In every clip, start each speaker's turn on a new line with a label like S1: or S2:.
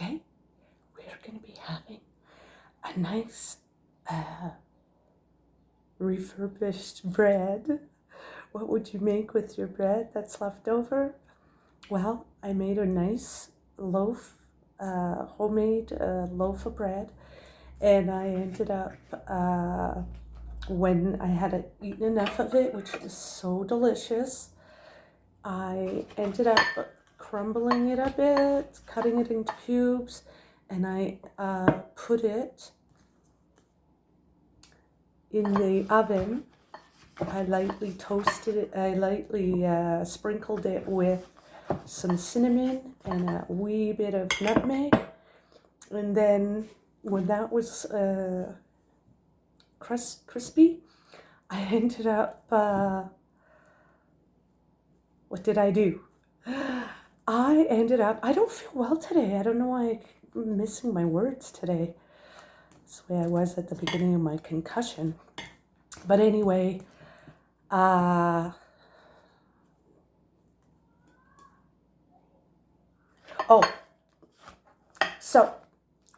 S1: today we're going to be having a nice refurbished bread. What would you make with your bread that's left over? Well, I made a nice loaf, homemade loaf of bread, and I ended up, when I had eaten enough of it, which was so delicious, I ended up crumbling it a bit, cutting it into cubes, and I put it in the oven. I lightly toasted it, I lightly sprinkled it with some cinnamon and a wee bit of nutmeg. And then when that was crispy, I ended up, what did I do? I don't feel well today. I don't know why I'm missing my words today. That's the way I was at the beginning of my concussion. But anyway, so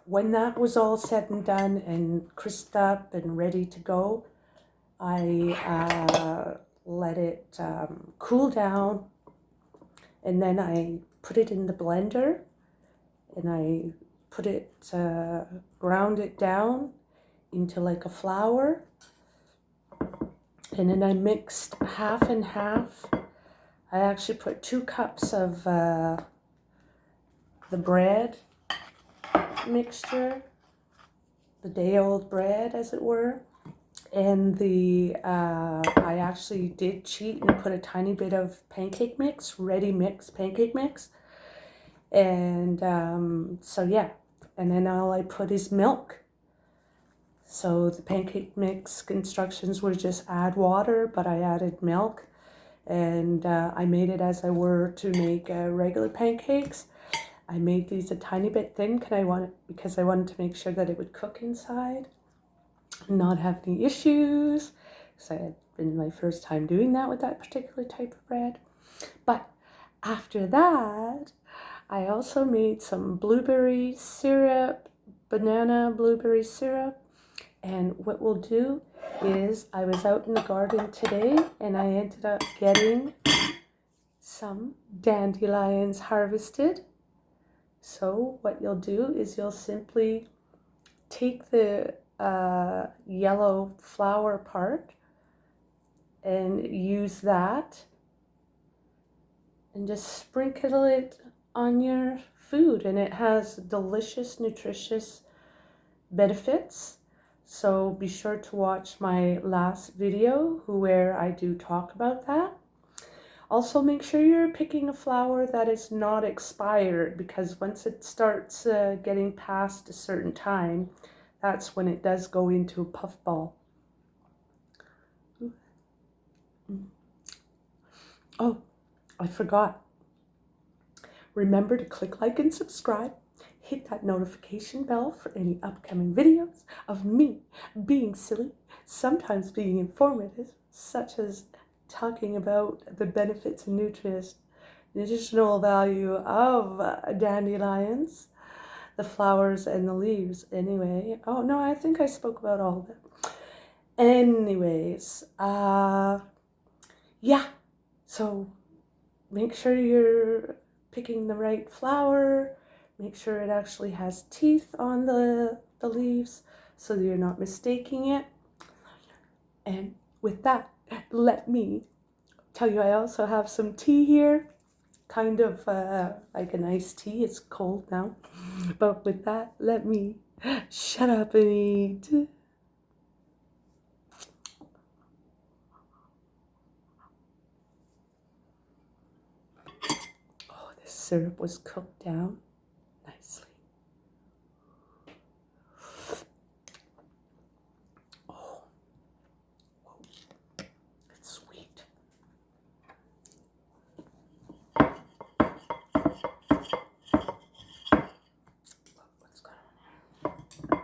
S1: when that was all said and done and crisped up and ready to go, I let it cool down, and then I put it in the blender, and I put it, ground it down into like a flour, and then I mixed half and half. I actually put 2 cups of the bread mixture, the day-old bread, as it were, and I actually did cheat and put a tiny bit of pancake mix, ready mix, pancake mix, and so yeah, and then all I put is milk. So the pancake mix instructions were just add water, but I added milk, and I made it as I were to make regular pancakes. I made these a tiny bit thin because I wanted to make sure that it would cook inside and not have any issues. So it had been my first time doing that with that particular type of bread. But after that, I also made some blueberry syrup, banana blueberry syrup. And what we'll do is, I was out in the garden today and I ended up getting some dandelions harvested. So what you'll do is you'll simply take the yellow flower part and use that and just sprinkle it on your food, and it has delicious, nutritious benefits. So be sure to watch my last video where I do talk about that. Also, make sure you're picking a flour that is not expired, because once it starts getting past a certain time, that's when it does go into a puffball. Oh, I forgot. Remember to click like and subscribe. Hit that notification bell for any upcoming videos of me being silly, sometimes being informative, such as talking about the benefits and nutritional value of dandelions, the flowers and the leaves. Anyway, oh no, I think I spoke about all of it. Anyways, yeah, so make sure you're picking the right flower. Make sure it actually has teeth on the leaves so that you're not mistaking it. And with that, let me tell you, I also have some tea here, kind of like an iced tea. It's cold now. But with that, let me shut up and eat. Oh, this syrup was cooked down nicely. Oh, it's sweet. What's going on here?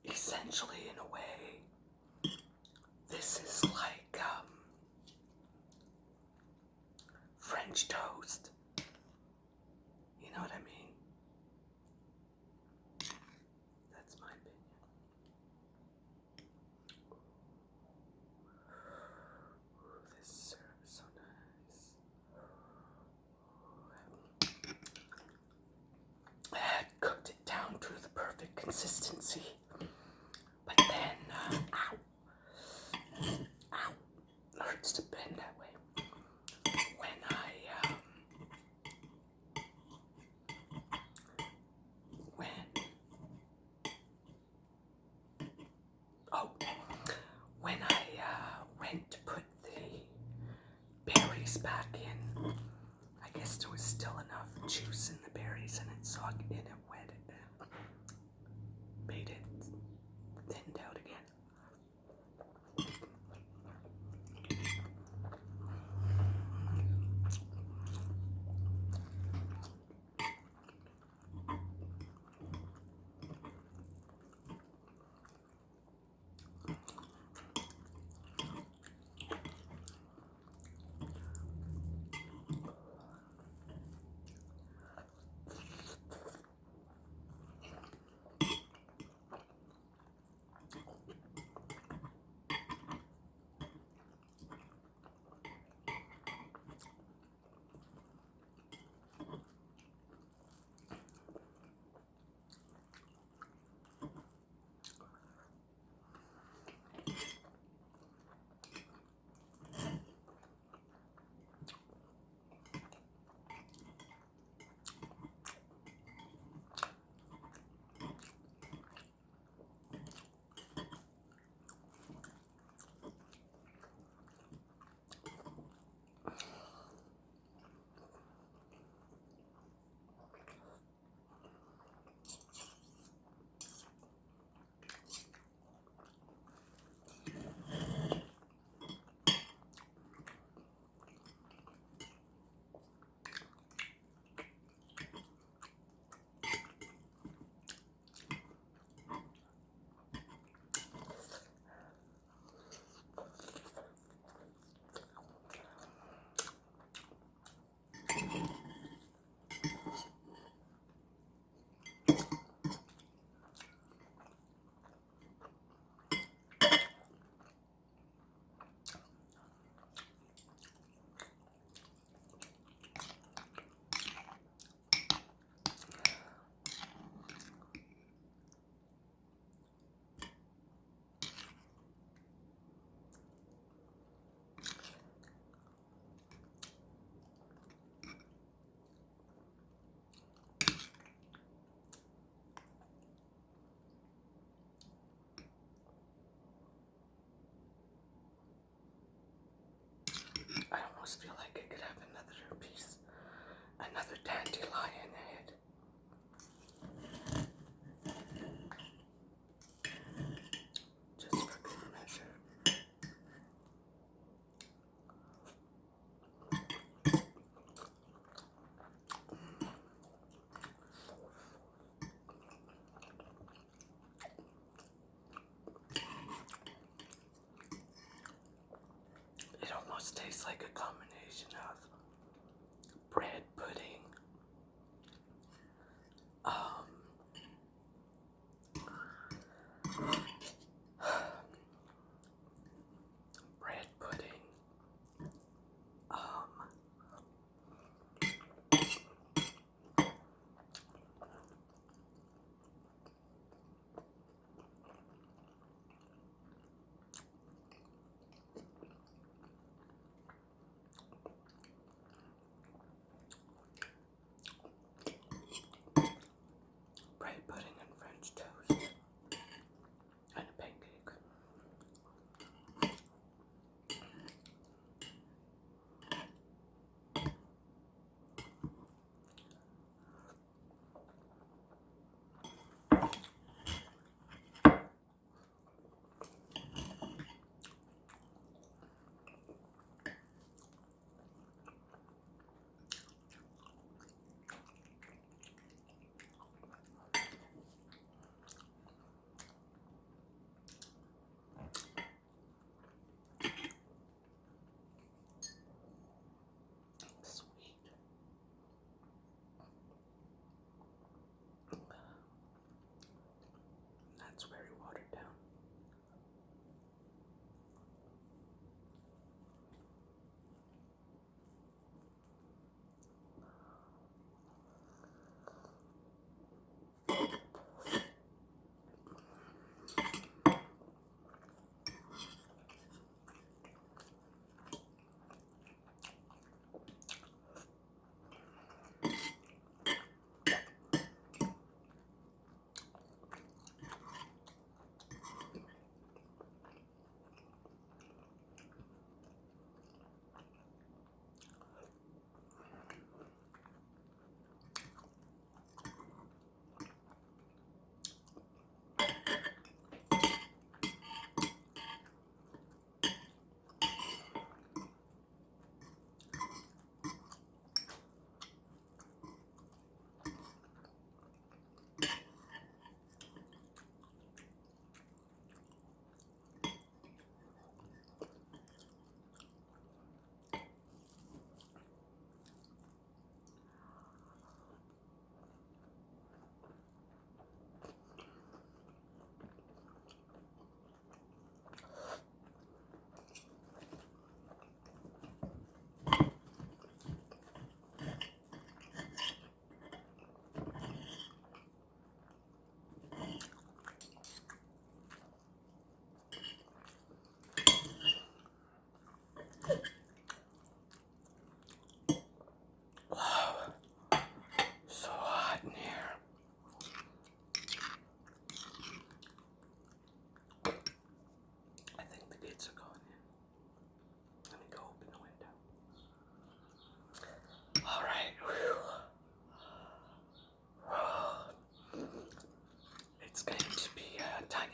S1: essentially, in a way, this is like French toast. You know what I mean? That's my opinion. Ooh, this syrup is so nice. I had cooked it down to the perfect consistency. But then, ow, it hurts to bend that way. When I went to put the berries back in, I guess there was still enough juice in the berries in it, so it wet it, made it thinned out again. I almost feel like I could have another piece, another dandelion head. Just for good measure. It almost tastes like a combination of bread pudding, bread pudding,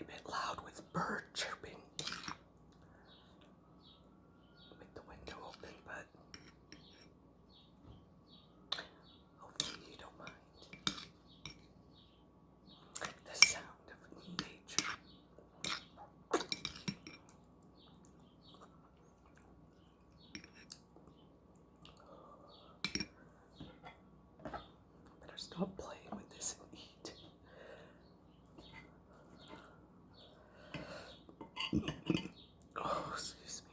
S1: tiny bit loud with bird chirping with the window open, but hopefully you don't mind the sound of nature. Better stop playing with this and eat. Oh, excuse me.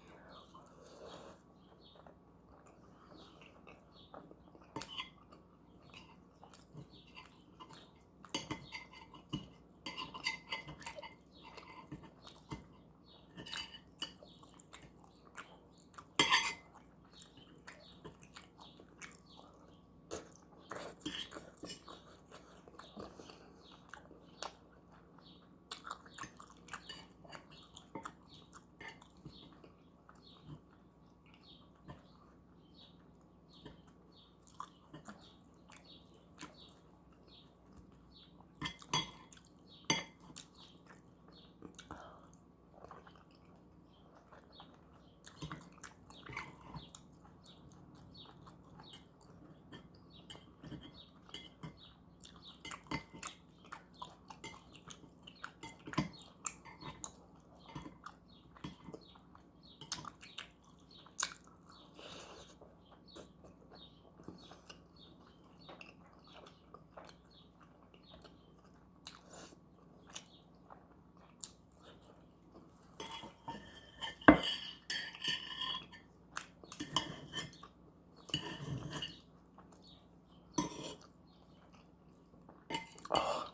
S1: Oh,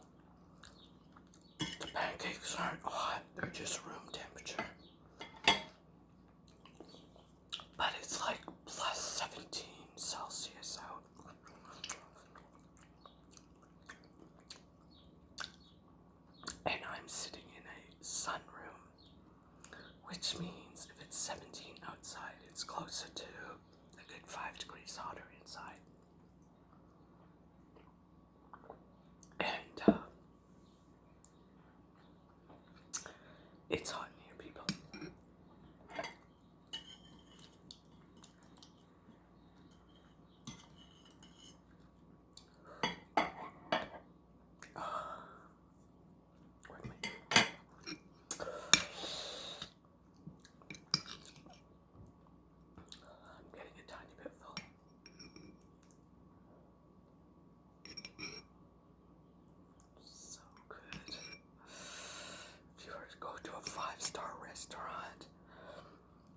S1: the pancakes aren't hot, they're just room temperature. But it's like plus 17 Celsius out. And I'm sitting in a sunroom, which means if it's 17 outside, it's closer to a good 5 degrees hotter inside. And it's hot in here, people. Where'd my- I'm getting a tiny bit full. So good. If you were to go to a 5-star restaurant,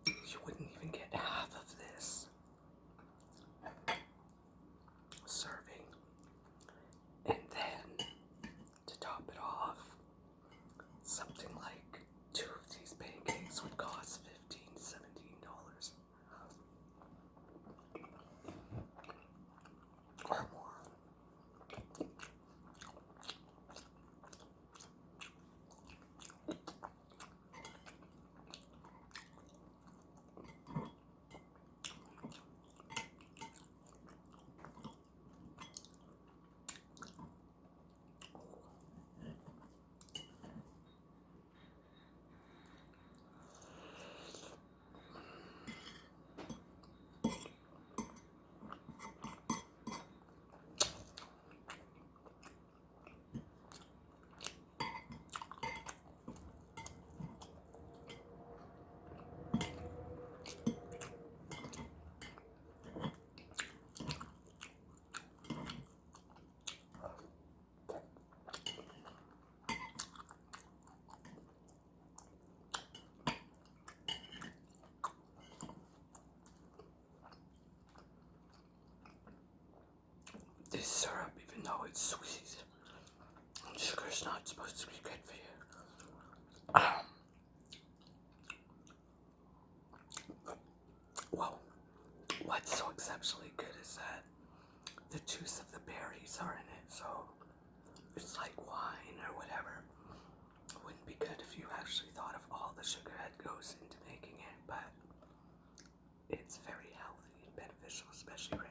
S1: you wouldn't even get half of this serving. And then, to top it off, something like 2 of these pancakes would cost $15 to $17. Or more. This syrup, even though it's sweet, sugar's not supposed to be good for you. Well, what's so exceptionally good is that the juice of the berries are in it, so it's like wine or whatever. It wouldn't be good if you actually thought of all the sugar that goes into making it, but it's very healthy and beneficial, especially right